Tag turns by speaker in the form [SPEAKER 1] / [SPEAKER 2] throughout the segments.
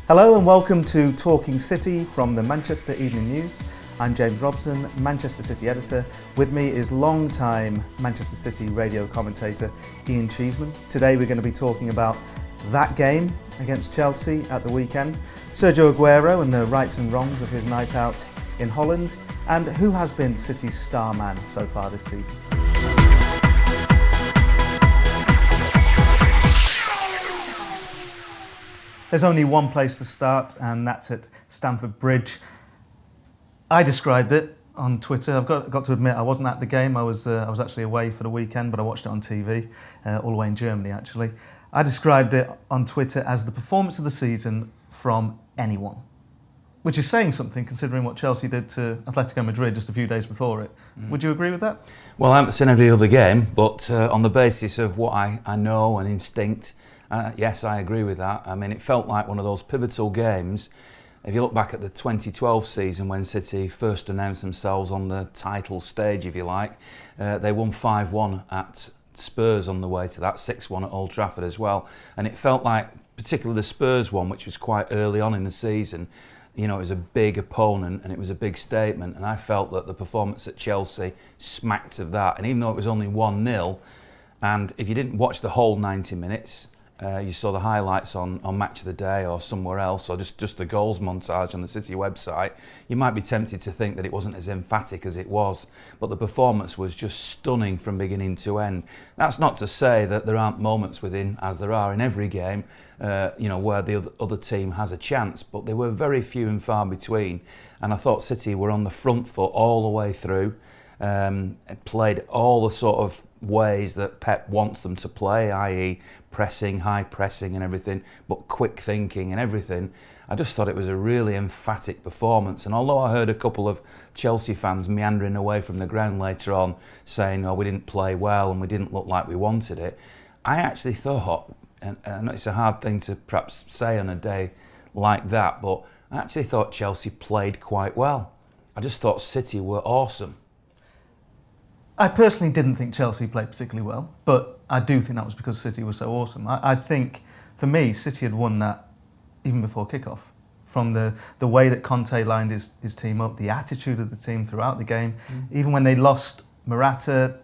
[SPEAKER 1] Hello and welcome to Talking City from the Manchester Evening News. I'm James Robson, Manchester City editor. With me is long-time Manchester City radio commentator Ian Cheeseman. Today we're going to be talking about that game against Chelsea at the weekend, Sergio Aguero and the rights and wrongs of his night out in Holland, and who has been City's star man so far this season. There's only one place to start, and that's at Stamford Bridge. I described it on Twitter. I've got to admit I wasn't at the game. I was actually away for the weekend, but I watched it on TV, all the way in Germany actually. I described it on Twitter as the performance of the season from anyone, which is saying something considering what Chelsea did to Atletico Madrid just a few days before it. Would you agree with that?
[SPEAKER 2] Well, I haven't seen every other game, but on the basis of what I know and instinct, yes, I agree with that. I mean, it felt like one of those pivotal games. If you look back at the 2012 season when City first announced themselves on the title stage, if you like, they won 5-1 at Spurs on the way to that, 6-1 at Old Trafford as well. And it felt like, particularly the Spurs one, which was quite early on in the season, you know, it was a big opponent and it was a big statement. And I felt that the performance at Chelsea smacked of that. And even though it was only 1-0, and if you didn't watch the whole 90 minutes, you saw the highlights on Match of the Day or somewhere else, or just the goals montage on the City website, you might be tempted to think that it wasn't as emphatic as it was. But the performance was just stunning from beginning to end. That's not to say that there aren't moments within, as there are in every game, where the other team has a chance, but they were very few and far between. And I thought City were on the front foot all the way through. Played all the sort of ways that Pep wants them to play, i.e. pressing, high pressing and everything, but quick thinking and everything. I just thought it was a really emphatic performance. And although I heard a couple of Chelsea fans meandering away from the ground later on saying, oh, we didn't play well and we didn't look like we wanted it, I actually thought, and I know it's a hard thing to perhaps say on a day like that, but I actually thought Chelsea played quite well. I just thought City were awesome.
[SPEAKER 1] I personally didn't think Chelsea played particularly well, but I do think that was because City was so awesome. I think, for me, City had won that even before kickoff. From the way that Conte lined his team up, the attitude of the team throughout the game. Even when they lost Morata,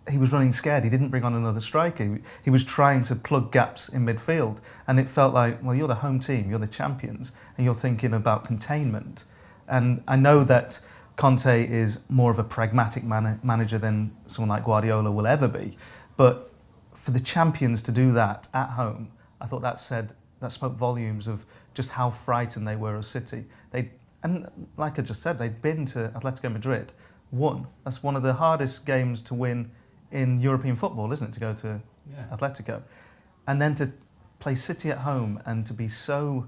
[SPEAKER 1] he was running scared. He didn't bring on another striker. He was trying to plug gaps in midfield. And it felt like, well, you're the home team, you're the champions, and you're thinking about containment. And I know that Conte is more of a pragmatic manager than someone like Guardiola will ever be. But for the champions to do that at home, I thought that spoke volumes of just how frightened they were of City. And like I just said, they'd been to Atletico Madrid, won. That's one of the hardest games to win in European football, isn't it, to go to Atletico? And then to play City at home and to be so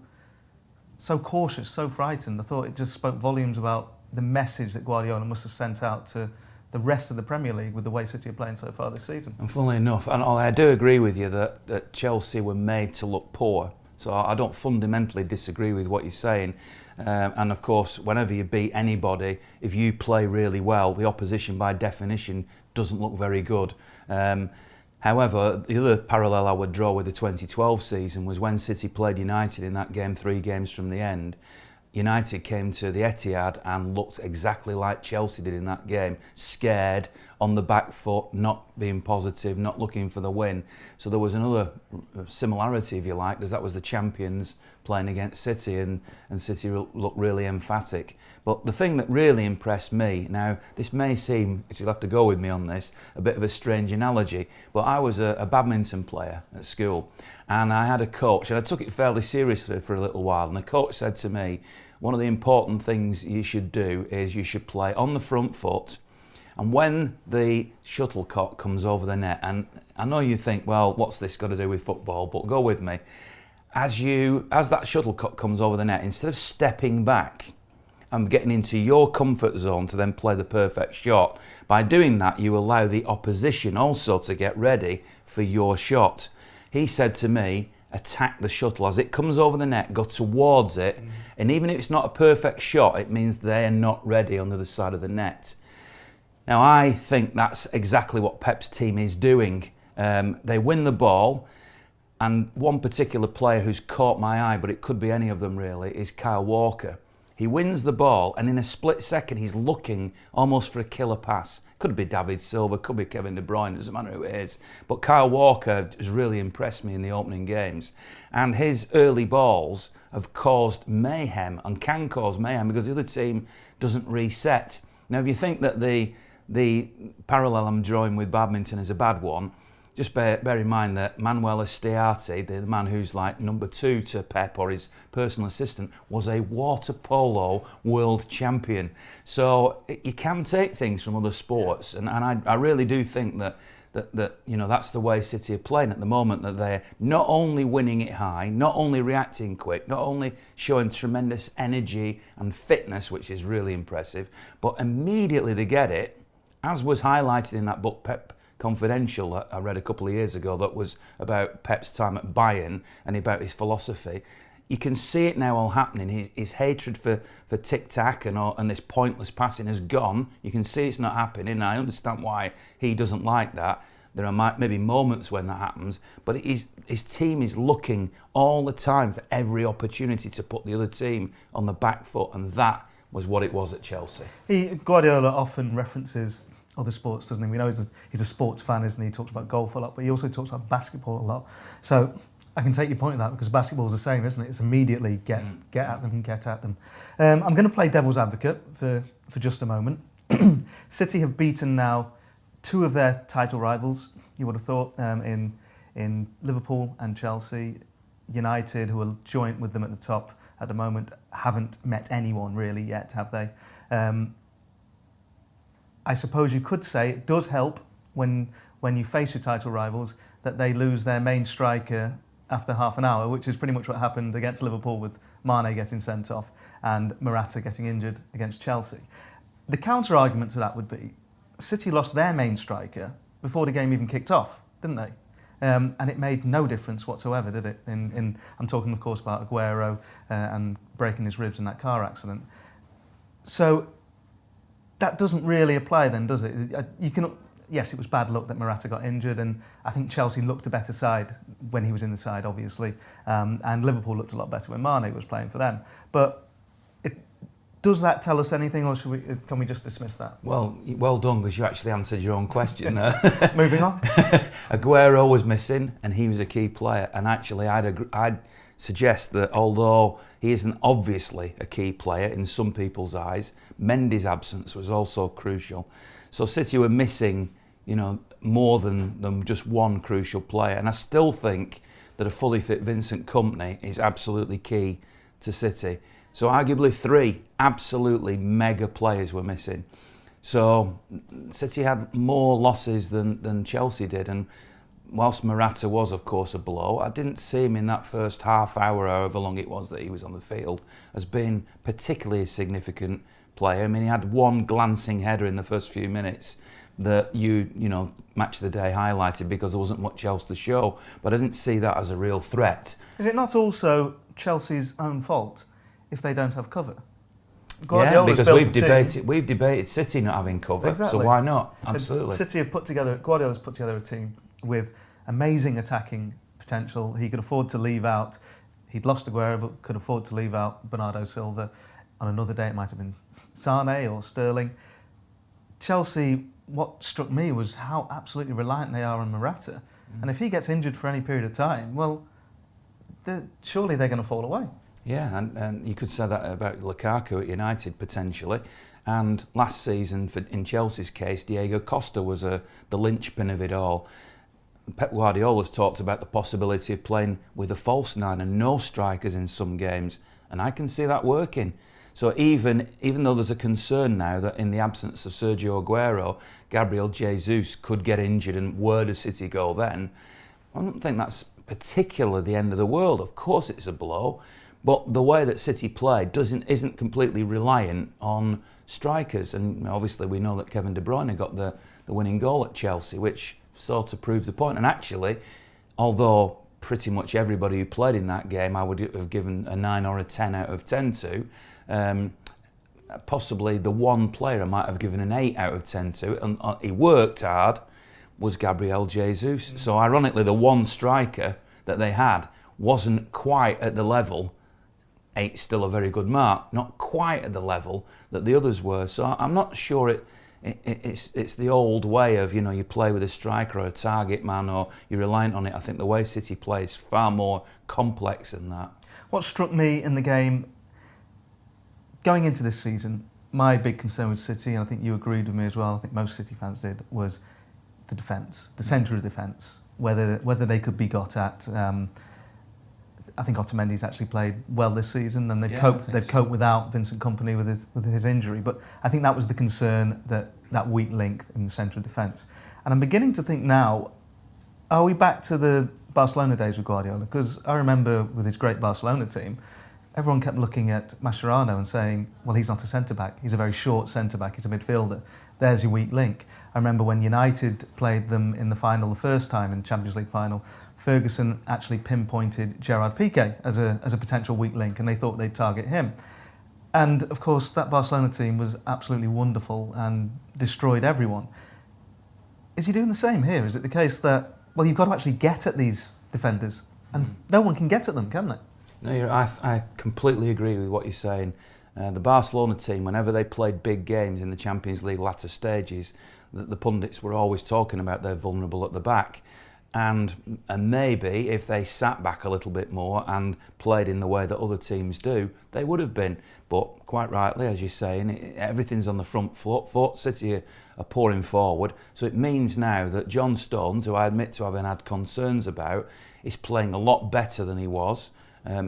[SPEAKER 1] cautious, so frightened, I thought it just spoke volumes about the message that Guardiola must have sent out to the rest of the Premier League with the way City are playing so far this season.
[SPEAKER 2] And funnily enough, and I do agree with you that Chelsea were made to look poor. So I don't fundamentally disagree with what you're saying. And of course, whenever you beat anybody, if you play really well, the opposition by definition doesn't look very good. However, the other parallel I would draw with the 2012 season was when City played United in that game 3 games from the end. United came to the Etihad and looked exactly like Chelsea did in that game, scared, on the back foot, not being positive, not looking for the win. So there was another similarity, if you like, because that was the champions playing against City, and City looked really emphatic. But the thing that really impressed me, now this may seem, you'll have to go with me on this, a bit of a strange analogy, but I was a badminton player at school, and I had a coach, and I took it fairly seriously for a little while, and the coach said to me, one of the important things you should do is you should play on the front foot, and when the shuttlecock comes over the net, and I know you think, well, what's this got to do with football, but go with me. As that shuttlecock comes over the net, instead of stepping back and getting into your comfort zone to then play the perfect shot, by doing that you allow the opposition also to get ready for your shot. He said to me, attack the shuttle as it comes over the net, go towards it, and even if it's not a perfect shot, it means they're not ready on the other side of the net. Now I think that's exactly what Pep's team is doing. They win the ball, And one particular player who's caught my eye, but it could be any of them really, is Kyle Walker. He wins the ball, and in a split second, he's looking almost for a killer pass. Could be David Silva, could be Kevin De Bruyne, doesn't matter who it is. But Kyle Walker has really impressed me in the opening games. And his early balls have caused mayhem, and can cause mayhem, because the other team doesn't reset. Now, if you think that the parallel I'm drawing with badminton is a bad one, just bear in mind that Manuel Estiarte, the man who's like number 2 to Pep or his personal assistant, was a water polo world champion. So you can take things from other sports, and I really do think that that's the way City are playing at the moment, that they're not only winning it high, not only reacting quick, not only showing tremendous energy and fitness, which is really impressive, but immediately they get it, as was highlighted in that book Pep Confidential that I read a couple of years ago, that was about Pep's time at Bayern and about his philosophy. You can see it now all happening. His hatred for tic-tac and this pointless passing has gone. You can see it's not happening, and I understand why he doesn't like that. There are maybe moments when that happens, but his team is looking all the time for every opportunity to put the other team on the back foot, and that was what it was at Chelsea.
[SPEAKER 1] Guardiola often references other sports, doesn't he? We know he's a sports fan, isn't he? He talks about golf a lot, but he also talks about basketball a lot. So I can take your point on that, because basketball's the same, isn't it? It's immediately get at them and get at them. I'm going to play devil's advocate for just a moment. City have beaten now 2 of their title rivals, you would have thought, in Liverpool and Chelsea. United, who are joint with them at the top at the moment, haven't met anyone really yet, have they? I suppose you could say it does help when you face your title rivals that they lose their main striker after half an hour, which is pretty much what happened against Liverpool, with Mane getting sent off and Morata getting injured against Chelsea. The counter-argument to that would be City lost their main striker before the game even kicked off, didn't they? And it made no difference whatsoever, did it? I'm talking, of course, about Aguero and breaking his ribs in that car accident. So that doesn't really apply then, does it? Yes, it was bad luck that Morata got injured, and I think Chelsea looked a better side when he was in the side, obviously, and Liverpool looked a lot better when Mane was playing for them. But does that tell us anything, or can we just dismiss that?
[SPEAKER 2] Well done, because you actually answered your own question.
[SPEAKER 1] Moving on.
[SPEAKER 2] Aguero was missing, and he was a key player. And actually, I'd suggest that although he isn't obviously a key player in some people's eyes, Mendy's absence was also crucial. So City were missing, more than just one crucial player. And I still think that a fully fit Vincent Kompany is absolutely key to City. So arguably 3 absolutely mega players were missing. So City had more losses than Chelsea did. And whilst Morata was, of course, a blow, I didn't see him in that first half hour, however long it was that he was on the field, as being particularly a significant player. I mean, he had one glancing header in the first few minutes that Match of the Day highlighted, because there wasn't much else to show. But I didn't see that as a real threat.
[SPEAKER 1] Is it not also Chelsea's own fault if they don't have cover?
[SPEAKER 2] Guardiola's because we've debated City not having cover,
[SPEAKER 1] exactly.
[SPEAKER 2] So why not? Absolutely.
[SPEAKER 1] City have Guardiola's put together a team with amazing attacking potential. He could afford to leave out, he'd lost Aguero, but could afford to leave out Bernardo Silva. On another day, it might have been Sane or Sterling. Chelsea, what struck me was how absolutely reliant they are on Morata. And if he gets injured for any period of time, well, surely they're going to fall away.
[SPEAKER 2] Yeah, and you could say that about Lukaku at United potentially. And last season, in Chelsea's case, Diego Costa was the linchpin of it all. Pep Guardiola's talked about the possibility of playing with a false 9 and no strikers in some games, and I can see that working. So even though there's a concern now that in the absence of Sergio Aguero, Gabriel Jesus could get injured, and where does City go then? I don't think that's particularly the end of the world. Of course it's a blow, but the way that City play isn't completely reliant on strikers. And obviously we know that Kevin De Bruyne got the winning goal at Chelsea, which sort of proves the point. And actually, although pretty much everybody who played in that game I would have given a 9 or a 10 out of 10 to, possibly the one player I might have given an 8 out of 10 to, and he worked hard, was Gabriel Jesus. So ironically, the one striker that they had wasn't quite at the level. 8's still a very good mark, not quite at the level that the others were. So I'm not sure it's the old way of, you play with a striker or a target man, or you're reliant on it. I think the way City plays is far more complex than that.
[SPEAKER 1] What struck me in the game, going into this season, my big concern with City, and I think you agreed with me as well, I think most City fans did, was the defence, the centre of defence, whether they could be got at. I think Otamendi's actually played well this season, and they've coped without Vincent Kompany with his injury. But I think that was the concern, that weak link in the centre of defence. And I'm beginning to think now, are we back to the Barcelona days with Guardiola? Because I remember with his great Barcelona team, everyone kept looking at Mascherano and saying, well, he's not a centre-back. He's a very short centre-back. He's a midfielder. There's your weak link. I remember when United played them in the final the first time, in the Champions League final, Ferguson actually pinpointed Gerard Piqué as a potential weak link, and they thought they'd target him. And of course, that Barcelona team was absolutely wonderful and destroyed everyone. Is he doing the same here? Is it the case that, well, you've got to actually get at these defenders, and no one can get at them, can they?
[SPEAKER 2] No, I completely agree with what you're saying. The Barcelona team, whenever they played big games in the Champions League latter stages, the pundits were always talking about they're vulnerable at the back. And maybe if they sat back a little bit more and played in the way that other teams do, they would have been. But quite rightly, as you're saying, everything's on the front foot. City are pouring forward. So it means now that John Stones, who I admit to having had concerns about, is playing a lot better than he was.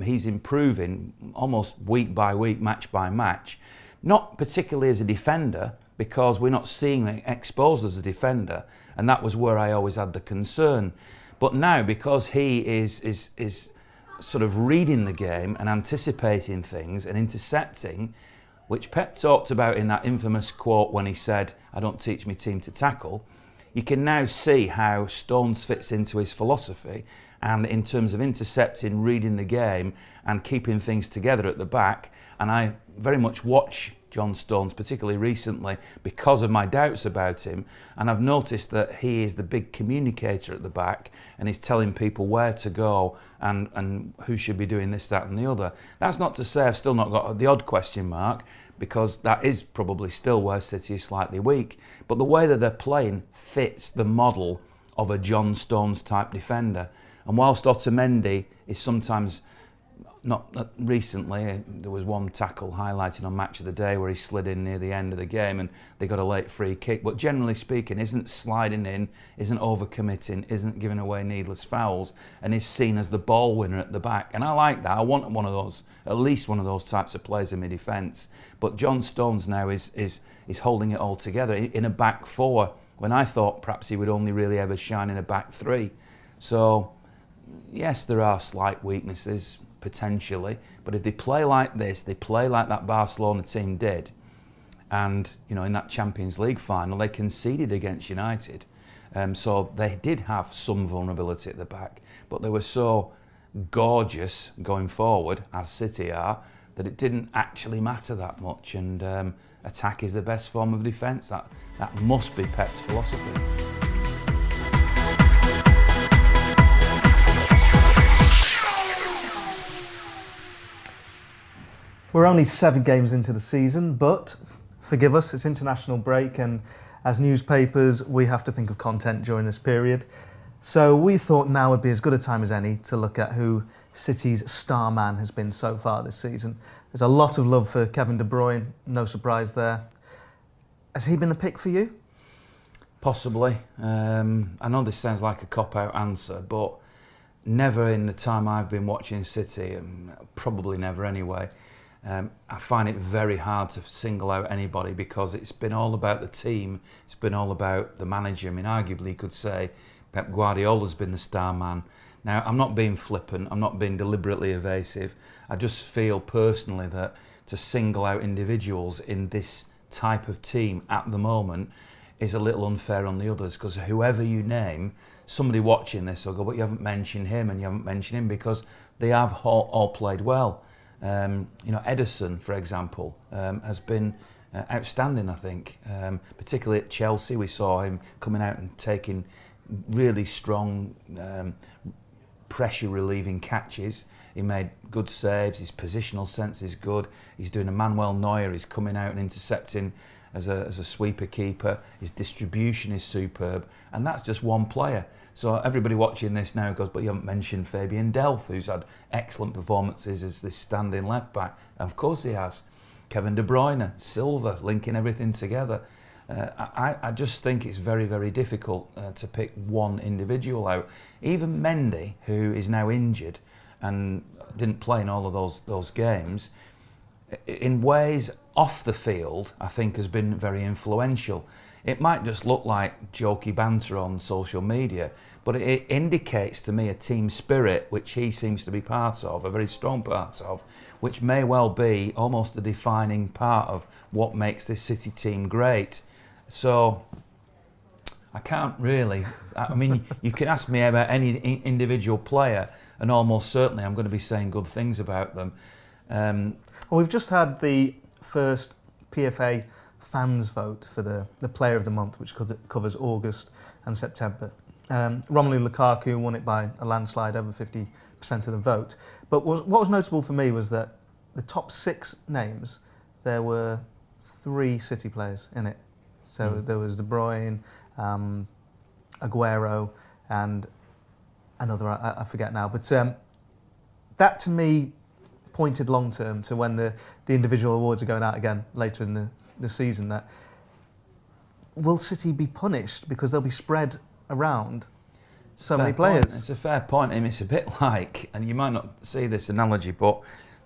[SPEAKER 2] He's improving almost week by week, match by match. Not particularly as a defender, because we're not seeing him exposed as a defender, and that was where I always had the concern. But now, because he is sort of reading the game and anticipating things and intercepting, which Pep talked about in that infamous quote when he said, "I don't teach my team to tackle," you can now see how Stones fits into his philosophy, and in terms of intercepting, reading the game and keeping things together at the back. And I very much watch John Stones, particularly recently, because of my doubts about him, and I've noticed that he is the big communicator at the back, and he's telling people where to go and who should be doing this, that and the other. That's not to say I've still not got the odd question mark, because that is probably still where City is slightly weak, but the way that they're playing fits the model of a John Stones type defender. And whilst Otamendi is sometimes not recently, there was one tackle highlighted on Match of the Day where he slid in near the end of the game and they got a late free kick, but generally speaking isn't sliding in, isn't overcommitting, isn't giving away needless fouls, and is seen as the ball winner at the back. And I like that. I want one of those, at least one of those types of players in my defence. But John Stones now is holding it all together in a back four, when I thought perhaps he would only really ever shine in a back three. So yes, there are slight weaknesses potentially, but if they play like this, they play like that Barcelona team did, and in that Champions League final they conceded against United, so they did have some vulnerability at the back, but they were so gorgeous going forward, as City are, that it didn't actually matter that much, and attack is the best form of defence. That must be Pep's philosophy.
[SPEAKER 1] We're only 7 games into the season, but forgive us, it's international break, and as newspapers, we have to think of content during this period. So we thought now would be as good a time as any to look at who City's star man has been so far this season. There's a lot of love for Kevin De Bruyne, no surprise there. Has he been the pick for you? Possibly.
[SPEAKER 2] I know this sounds like a cop-out answer, but never in the time I've been watching City, probably never anyway, I find it very hard to single out anybody, because it's been all about the team, it's been all about the manager. I mean, arguably you could say Pep Guardiola's been the star man. Now, I'm not being flippant, I'm not being deliberately evasive. I just feel personally that to single out individuals in this type of team at the moment is a little unfair on the others, because whoever you name, somebody watching this will go, but you haven't mentioned him and you haven't mentioned him, because they have all played well. Ederson, for example, has been outstanding, I think. Particularly at Chelsea, we saw him coming out and taking really strong pressure relieving catches. He made good saves. His positional sense is good. He's doing a Manuel Neuer. He's coming out and intercepting as a sweeper keeper. His distribution is superb, and that's just one player. So everybody watching this now goes, but you haven't mentioned Fabian Delph, who's had excellent performances as this standing left back. And of course he has. Kevin De Bruyne, Silva, linking everything together. I just think it's very, very difficult to pick one individual out. Even Mendy, who is now injured and didn't play in all of those games, in ways off the field, I think has been very influential. It might just look like jokey banter on social media, but it indicates to me a team spirit which he seems to be part of, a very strong part of, which may well be almost the defining part of what makes this City team great. So I can't really, I mean, you can ask me about any individual player and almost certainly I'm going to be saying good things about them.
[SPEAKER 1] Well, we've just had the first PFA fans vote for the Player of the Month, which covers August and September. Romelu Lukaku won it by a landslide, over 50% of the vote. But what was notable for me was that the top 6 names, there were 3 City players in it. So there was De Bruyne, Aguero, and another, I forget now. But that to me pointed long term to when the individual awards are going out again later in the season, that will City be punished because they'll be spread around so many players?
[SPEAKER 2] It's a fair point. I mean, it's a bit like, and you might not see this analogy, but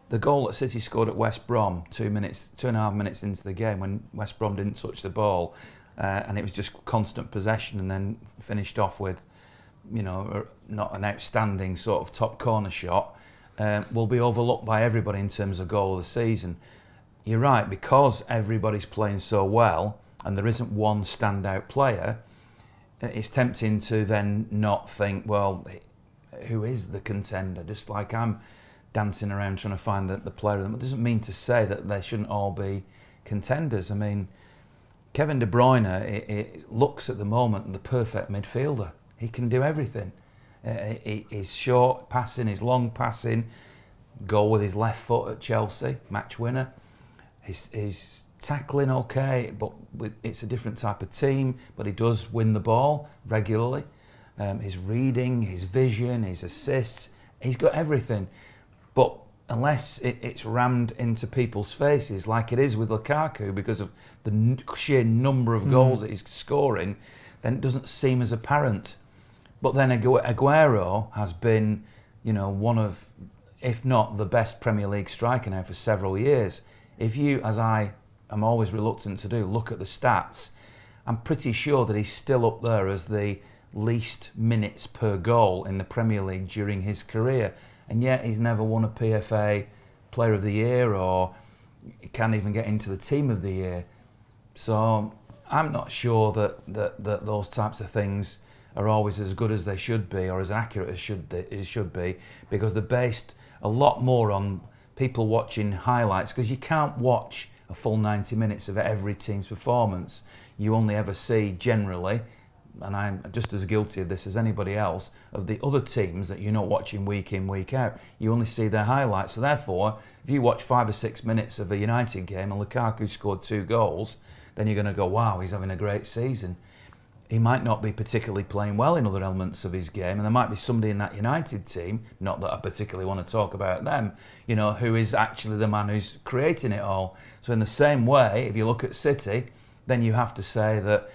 [SPEAKER 2] the goal that City scored at West Brom 2.5 minutes into the game when West Brom didn't touch the ball, and it was just constant possession, and then finished off with, you know, not an outstanding sort of top corner shot, will be overlooked by everybody in terms of goal of the season. You're right, because everybody's playing so well and there isn't one standout player, it's tempting to then not think, well, who is the contender? Just like I'm dancing around trying to find the player of them. It doesn't mean to say that they shouldn't all be contenders. I mean, Kevin De Bruyne, it looks at the moment the perfect midfielder. He can do everything. His short passing, his long passing, goal with his left foot at Chelsea, match winner. His tackling okay, but it's a different type of team, but he does win the ball regularly. His reading, his vision, his assists, he's got everything. But unless it's rammed into people's faces like it is with Lukaku because of the sheer number of goals that he's scoring, then it doesn't seem as apparent. But then Aguero has been, you know, one of, if not the best Premier League striker now for several years. If you, as I am always reluctant to do, look at the stats, I'm pretty sure that he's still up there as the least minutes per goal in the Premier League during his career. And yet he's never won a PFA Player of the Year, or he can't even get into the Team of the Year. So I'm not sure that those types of things are always as good as they should be, or as accurate as should be, because they're based a lot more on people watching highlights, because you can't watch a full 90 minutes of every team's performance. You only ever see generally, and I'm just as guilty of this as anybody else, of the other teams that you're not watching week in, week out. You only see their highlights. So therefore, if you watch 5 or 6 minutes of a United game and Lukaku scored 2 goals, then you're going to go, wow, he's having a great season. He might not be particularly playing well in other elements of his game, and there might be somebody in that United team, not that I particularly want to talk about them, you know, who is actually the man who's creating it all. So in the same way, if you look at City, then you have to say that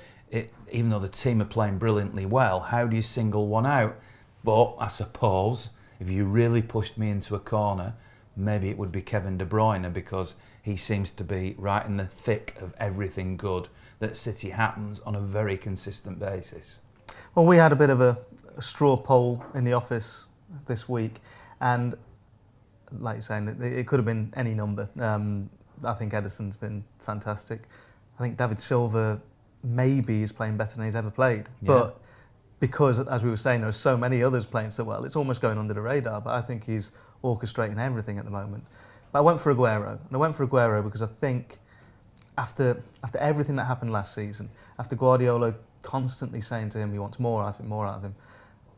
[SPEAKER 2] even though the team are playing brilliantly well, how do you single one out? But I suppose if you really pushed me into a corner, maybe it would be Kevin De Bruyne, because he seems to be right in the thick of everything good that City happens on a very consistent basis.
[SPEAKER 1] Well, we had a bit of a straw poll in the office this week, and like you're saying, it could have been any number. I think Ederson's been fantastic. I think David Silva maybe is playing better than he's ever played. Yeah. But because, as we were saying, there are so many others playing so well, it's almost going under the radar. But I think he's orchestrating everything at the moment. But I went for Aguero. And I went for Aguero because I think after everything that happened last season, after Guardiola constantly saying to him he wants more out of him,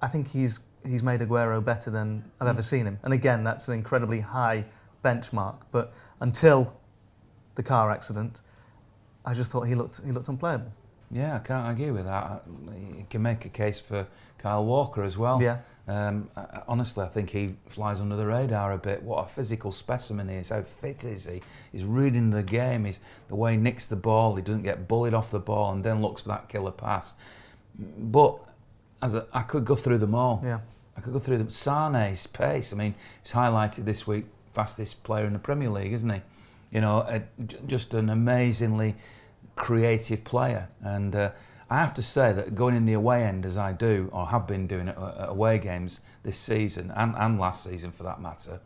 [SPEAKER 1] I think he's he's made Aguero better than I've ever seen him. And again, that's an incredibly high benchmark. But until the car accident, I just thought he looked unplayable.
[SPEAKER 2] Yeah, I can't argue with that. You can make a case for Kyle Walker as well.
[SPEAKER 1] Yeah.
[SPEAKER 2] Honestly, I think he flies under the radar a bit. What a physical specimen he is. How fit is he? He's reading the game. He's the way he nicks the ball. He doesn't get bullied off the ball and then looks for that killer pass. But I could go through them all.
[SPEAKER 1] Yeah.
[SPEAKER 2] I could go through them. Sane's pace. I mean, he's highlighted this week fastest player in the Premier League, isn't he? You know, just an amazingly creative player. And I have to say that going in the away end as I do, or have been doing at away games this season and last season for that matter,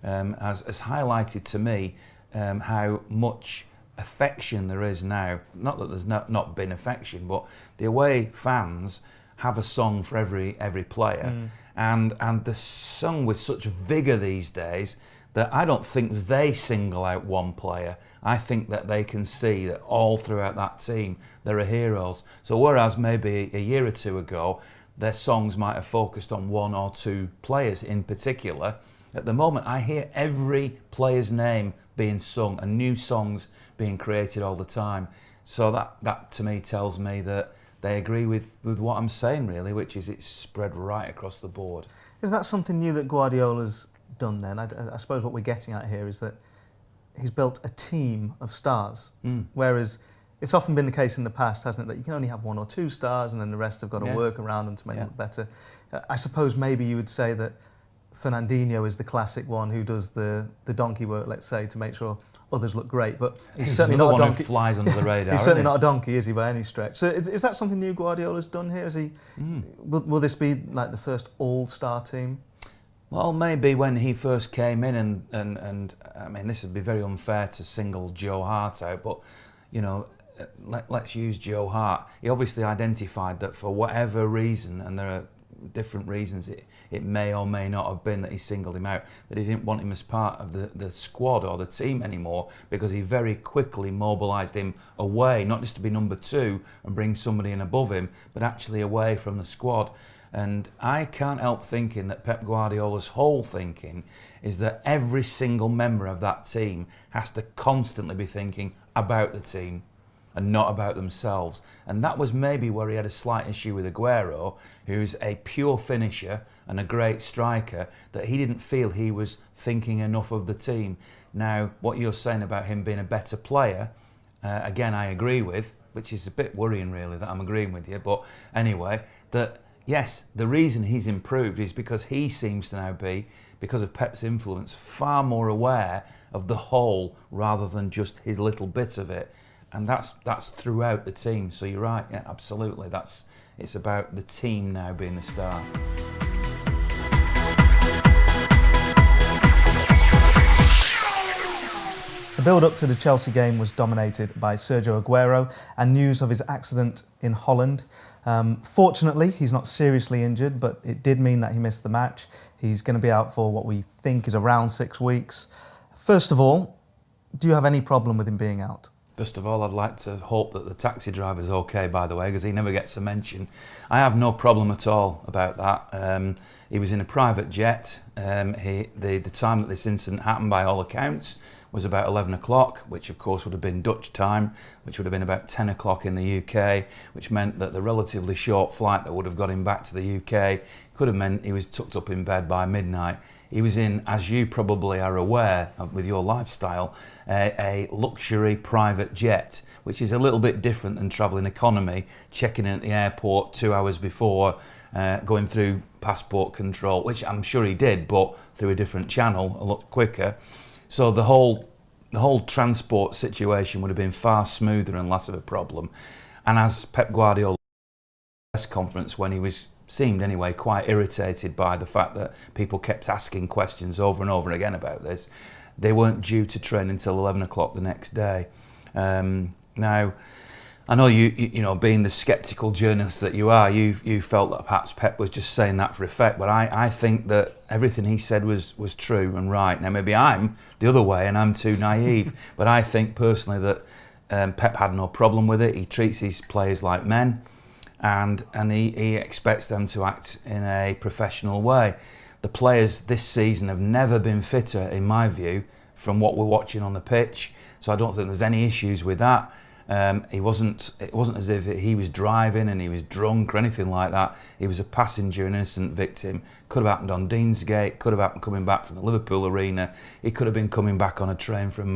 [SPEAKER 2] has highlighted to me how much affection there is now. Not that there's not been affection, but the away fans have a song for every player, and they're sung with such vigour these days that I don't think they single out one player. I think that they can see that all throughout that team there are heroes. So whereas maybe a year or two ago their songs might have focused on one or two players in particular, at the moment I hear every player's name being sung and new songs being created all the time. So that to me tells me that they agree with what I'm saying really, which is it's spread right across the board.
[SPEAKER 1] Is that something new that Guardiola's done then? I suppose what we're getting at here is that he's built a team of stars, whereas it's often been the case in the past, hasn't it, that you can only have one or two stars and then the rest have got to work around them to make it look better. I suppose maybe you would say that Fernandinho is the classic one who does the donkey work, let's say, to make sure others look great, but he's certainly not a donkey.
[SPEAKER 2] Who flies under the radar.
[SPEAKER 1] He's certainly not a donkey, is he, by any stretch? So is that something new Guardiola's done here? Is he? Will this be like the first all-star team?
[SPEAKER 2] Well, maybe when he first came in, and I mean, this would be very unfair to single Joe Hart out, but you know, let's use Joe Hart. He obviously identified that for whatever reason, and there are different reasons it may or may not have been that he singled him out, that he didn't want him as part of the squad or the team anymore, because he very quickly mobilised him away, not just to be number two and bring somebody in above him, but actually away from the squad. And I can't help thinking that Pep Guardiola's whole thinking is that every single member of that team has to constantly be thinking about the team and not about themselves. And that was maybe where he had a slight issue with Aguero, who's a pure finisher and a great striker, that he didn't feel he was thinking enough of the team. Now, what you're saying about him being a better player, again, I agree with, which is a bit worrying really that I'm agreeing with you, but anyway, that yes, the reason he's improved is because he seems to now be, because of Pep's influence, far more aware of the whole rather than just his little bit of it. And that's throughout the team. So you're right, yeah, absolutely. It's about the team now being the star.
[SPEAKER 1] The build-up to the Chelsea game was dominated by Sergio Aguero and news of his accident in Holland. Fortunately, he's not seriously injured, but it did mean that he missed the match. He's going to be out for what we think is around 6 weeks. First of all, do you have any problem with him being out?
[SPEAKER 2] First of all, I'd like to hope that the taxi driver's okay, by the way, because he never gets a mention. I have no problem at all about that. He was in a private jet. The time that this incident happened, by all accounts, was about 11 o'clock, which of course would have been Dutch time, which would have been about 10 o'clock in the UK, which meant that the relatively short flight that would have got him back to the UK could have meant he was tucked up in bed by midnight. He was in, as you probably are aware with your lifestyle, a luxury private jet, which is a little bit different than travelling economy, checking in at the airport 2 hours before, going through passport control, which I'm sure he did, but through a different channel, a lot quicker. So the whole transport situation would have been far smoother and less of a problem. And as Pep Guardiola press conference, when he seemed anyway quite irritated by the fact that people kept asking questions over and over again about this, they weren't due to train until 11 o'clock the next day. Now, I know you know, being the sceptical journalist that you are, you felt that perhaps Pep was just saying that for effect, but I think that everything he said was true and right. Now maybe I'm the other way and I'm too naive, but I think personally that Pep had no problem with it. He treats his players like men, and he expects them to act in a professional way. The players this season have never been fitter, in my view, from what we're watching on the pitch. So I don't think there's any issues with that. It wasn't as if he was driving and he was drunk or anything like that. He was a passenger, an innocent victim. Could have happened on Deansgate, could have happened coming back from the Liverpool arena. He could have been coming back on a train from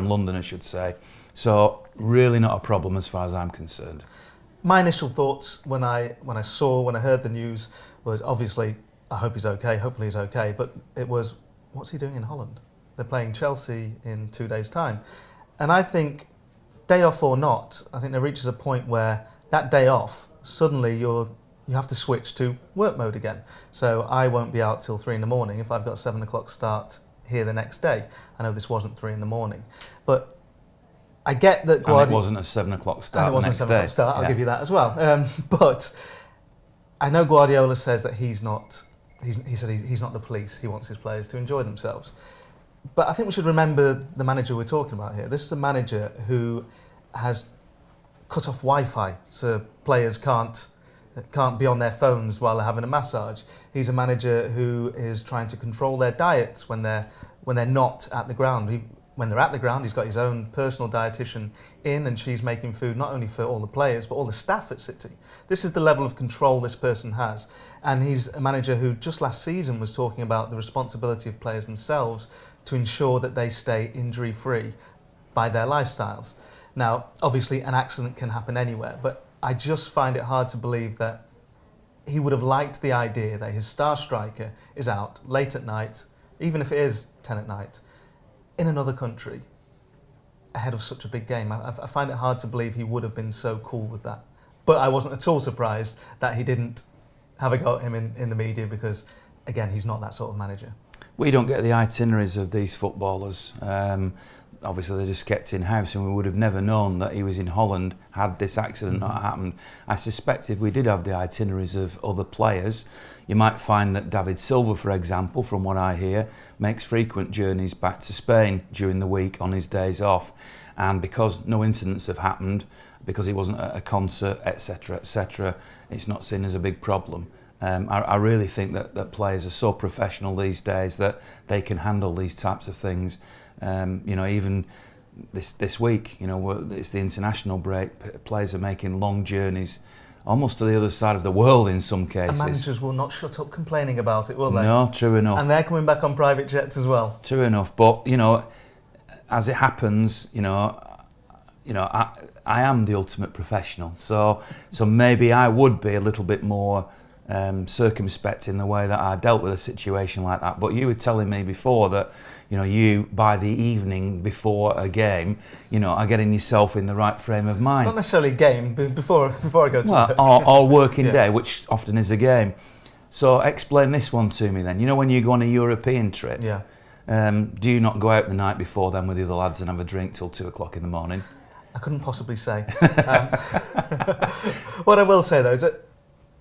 [SPEAKER 2] London, I should say. So really not a problem as far as I'm concerned.
[SPEAKER 1] My initial thoughts when I heard the news was obviously, I hope he's okay, hopefully he's okay, but it was, what's he doing in Holland? They're playing Chelsea in 2 days' time. And I think, day off or not, I think there reaches a point where that day off, suddenly you have to switch to work mode again. So I won't be out till 3 in the morning if I've got a 7 o'clock start here the next day. I know this wasn't 3 in the morning, but I get that Guardiola...
[SPEAKER 2] And it wasn't a 7 o'clock start
[SPEAKER 1] and it wasn't
[SPEAKER 2] the next
[SPEAKER 1] a 7 o'clock start, I'll give you that as well. But I know Guardiola says that he's not the police, he wants his players to enjoy themselves. But I think we should remember the manager we're talking about here. This is a manager who has cut off Wi-Fi so players can't be on their phones while they're having a massage. He's a manager who is trying to control their diets when they're not at the ground. When they're at the ground, he's got his own personal dietitian in, and she's making food not only for all the players but all the staff at City. This is the level of control this person has. And he's a manager who just last season was talking about the responsibility of players themselves to ensure that they stay injury-free by their lifestyles. Now, obviously an accident can happen anywhere, but I just find it hard to believe that he would have liked the idea that his star striker is out late at night, even if it is 10 at night, in another country ahead of such a big game. I find it hard to believe he would have been so cool with that. But I wasn't at all surprised that he didn't have a go at him in the media because, again, he's not that sort of manager.
[SPEAKER 2] We don't get the itineraries of these footballers. Obviously, they're just kept in-house, and we would have never known that he was in Holland had this accident not happened. I suspect if we did have the itineraries of other players, you might find that David Silva, for example, from what I hear, makes frequent journeys back to Spain during the week on his days off. And because no incidents have happened, because he wasn't at a concert, etc., it's not seen as a big problem. I really think that players are so professional these days that they can handle these types of things. Even this week, it's the international break. Players are making long journeys, almost to the other side of the world in some cases.
[SPEAKER 1] And managers will not shut up complaining about it, will they?
[SPEAKER 2] No, true enough.
[SPEAKER 1] And they're coming back on private jets as well.
[SPEAKER 2] True enough, but as it happens, I am the ultimate professional. So maybe I would be a little bit more circumspect in the way that I dealt with a situation like that. But you were telling me before that you by the evening before a game, are getting yourself in the right frame of mind.
[SPEAKER 1] Not necessarily game, but before I go to work.
[SPEAKER 2] Or working day, which often is a game. So explain this one to me then. When you go on a European trip, do you not go out the night before then with the other lads and have a drink till 2 o'clock in the morning?
[SPEAKER 1] I couldn't possibly say. What I will say though is that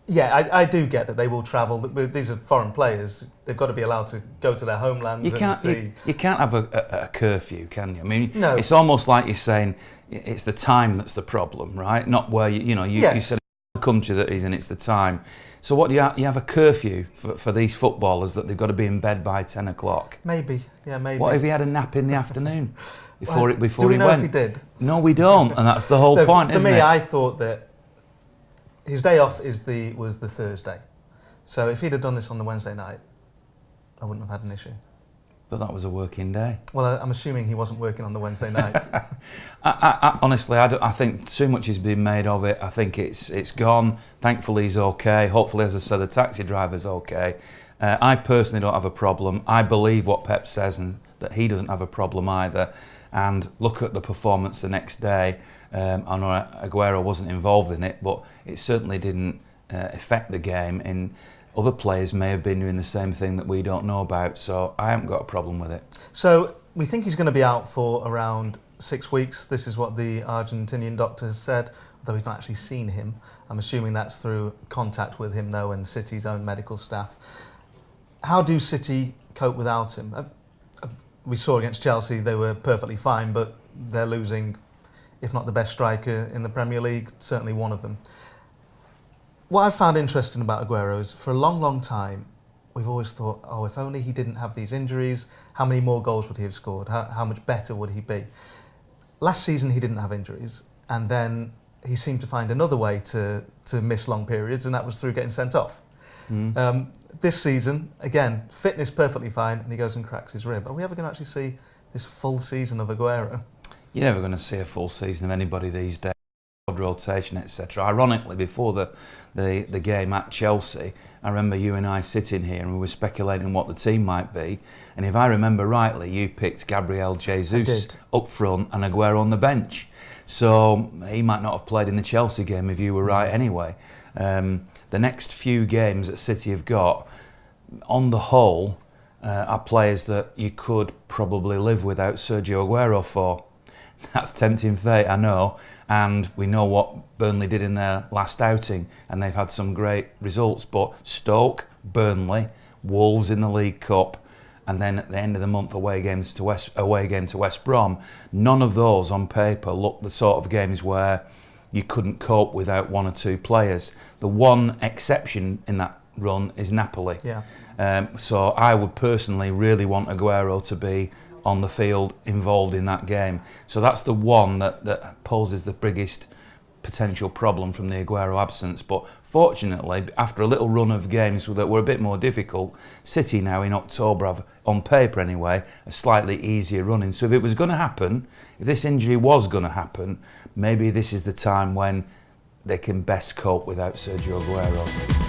[SPEAKER 1] I do get that they will travel. These are foreign players. They've got to be allowed to go to their homelands and see.
[SPEAKER 2] You can't have a curfew, can you? I mean,
[SPEAKER 1] no.
[SPEAKER 2] It's almost like you're saying it's the time that's the problem, right? Not where you said the country that is, and it's the time. So what do you have a curfew for these footballers that they've got to be in bed by 10 o'clock?
[SPEAKER 1] Maybe.
[SPEAKER 2] What if he had a nap in the afternoon before he went?
[SPEAKER 1] Do we know if he did?
[SPEAKER 2] No, we don't, and that's the whole point.
[SPEAKER 1] For me, I thought that his day off was the Thursday. So if he'd have done this on the Wednesday night, I wouldn't have had an issue.
[SPEAKER 2] But that was a working day.
[SPEAKER 1] Well, I'm assuming he wasn't working on the Wednesday night.
[SPEAKER 2] Honestly, I think too much has been made of it. I think it's gone. Thankfully, he's okay. Hopefully, as I said, the taxi driver's okay. I personally don't have a problem. I believe what Pep says and that he doesn't have a problem either. And look at the performance the next day. I know Aguero wasn't involved in it, but it certainly didn't affect the game. And other players may have been doing the same thing that we don't know about, so I haven't got a problem with it.
[SPEAKER 1] So we think he's going to be out for around 6 weeks. This is what the Argentinian doctor has said, although he's not actually seen him. I'm assuming that's through contact with him, though, and City's own medical staff. How do City cope without him? We saw against Chelsea they were perfectly fine, but they're losing, if not the best striker in the Premier League, certainly one of them. What I've found interesting about Aguero is for a long, long time, we've always thought, oh, if only he didn't have these injuries, how many more goals would he have scored? How much better would he be? Last season, he didn't have injuries, and then he seemed to find another way to miss long periods, and that was through getting sent off. This season, again, fitness perfectly fine, and he goes and cracks his rib. Are we ever going to actually see this full season of Aguero?
[SPEAKER 2] You're never going to see a full season of anybody these days. Rotation, etc. Ironically, before the game at Chelsea, I remember you and I sitting here and we were speculating what the team might be. And if I remember rightly, you picked Gabriel Jesus up front and Aguero on the bench. So he might not have played in the Chelsea game if you were right anyway. The next few games that City have got, on the whole, are players that you could probably live without Sergio Aguero for. That's tempting fate, I know. And we know what Burnley did in their last outing, and they've had some great results. But Stoke, Burnley, Wolves in the League Cup, and then at the end of the month away game to West Brom, none of those on paper look the sort of games where you couldn't cope without one or two players. The one exception in that run is Napoli.
[SPEAKER 1] Yeah.
[SPEAKER 2] So I would personally really want Aguero to be on the field involved in that game. So that's the one that poses the biggest potential problem from the Aguero absence. But fortunately, after a little run of games that were a bit more difficult, City now in October have, on paper anyway, a slightly easier running. So if it was going to happen, if this injury was going to happen, maybe this is the time when they can best cope without Sergio Aguero.